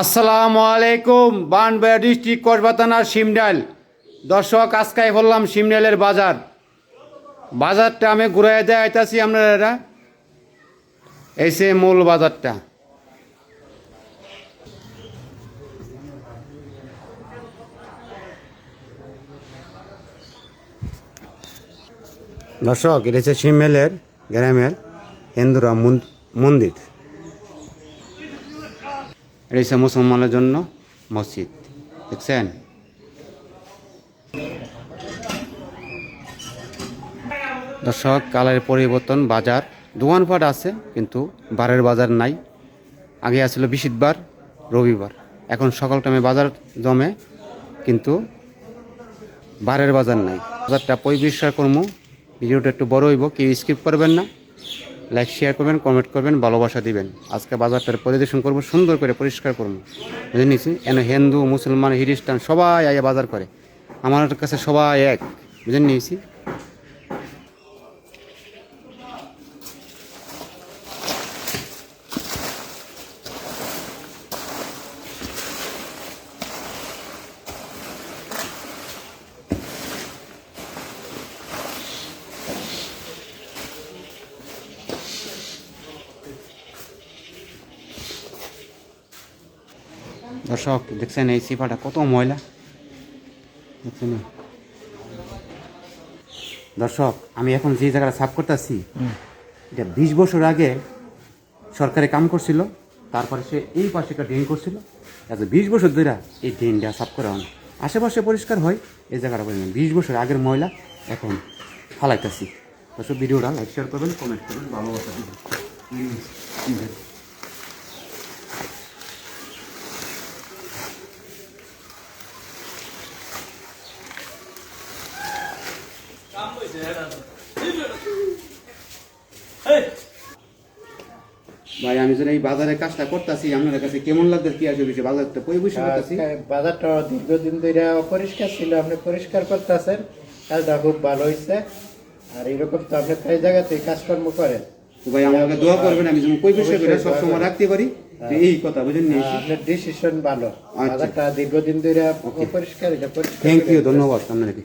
আসসালামু আলাইকুম। বানবাড়িয়া ডিস্ট্রিক্ট কসবা থানার শিমডাইল। দর্শক, আজকে বললাম শিমডাইলের বাজারটা আমি ঘুরাই দেখাইতেছি আপনারা। এই সে মূল বাজারটা। দর্শক, এটা হচ্ছে শিমডাইলের গ্রামের হিন্দুরা মন্দির। এটা হচ্ছে মুসলমানের জন্য মসজিদ, দেখছেন? দর্শক, কালের পরিবর্তন, বাজার দোকানপাট আছে কিন্তু বারের বাজার নাই। আগে আসলে বৃহস্পতিবার রবিবার, এখন সকাল টাইমে বাজার জমে কিন্তু বারের বাজার নাই। বাজারটা পরিষ্কার করবো, ভিডিওটা একটু বড় হইব, কেউ স্কিপ করবেন না, লাইক শেয়ার করবেন, কমেন্ট করবেন, ভালোবাসা দিবেন। আজকে বাজারটার পরিদর্শন করবো, সুন্দর করে পরিষ্কার করবো, বুঝে নিছি। এন হিন্দু মুসলমান খ্রিস্টান সবাই আগে বাজার করে, আমার কাছে সবাই এক, বুঝে নিয়েছি। দর্শক দেখছেন এই সিপাটা কত ময়লা দেখছেন। দর্শক, আমি এখন যে জায়গাটা সাফ করতেছি, এটা 20 বছর আগে সরকারে কাম করছিল, তারপরে সে এই পাশে একটা ড্রেন করছিল। আচ্ছা, 20 বছর ধরে এই ড্রেনটা সাফ করা হয়, আশেপাশে পরিষ্কার হয়, এই জায়গাটা পরিষ্কার। 20 বছর আগের ময়লা এখন ফালাইতেছি। দর্শক, ভিডিওটা লাইক শেয়ার করবেন, কমেন্ট করবেন, ভালোবাসা দিবেন। ভাই, আমি যেন এই বাজারে কাজটা করতেছি, আপনার কাছে কেমন লাগছে? কি আসবে বিষয় বাজারটা পরিবেশন করতেছি। বাজারটা দীর্ঘদিন ধরে অপরিষ্কার ছিল, আপনি পরিষ্কার করতেছেন, কাজটা খুব ভালো হয়েছে। আর এরকম তো আপনি এই জায়গাতে কাজকর্ম করেন, তো ভাই আমাকে দোয়া করবেন, আমি যেন পরিবেশন করে সবসময় রাখতে পারি, এই কথা বুঝেন নি। আপনার ডিসিশন ভালো। বাজারটা দীর্ঘদিন ধরে অপরিষ্কার, এটা পরিষ্কার। থ্যাংক ইউ, ধন্যবাদ আপনাকে।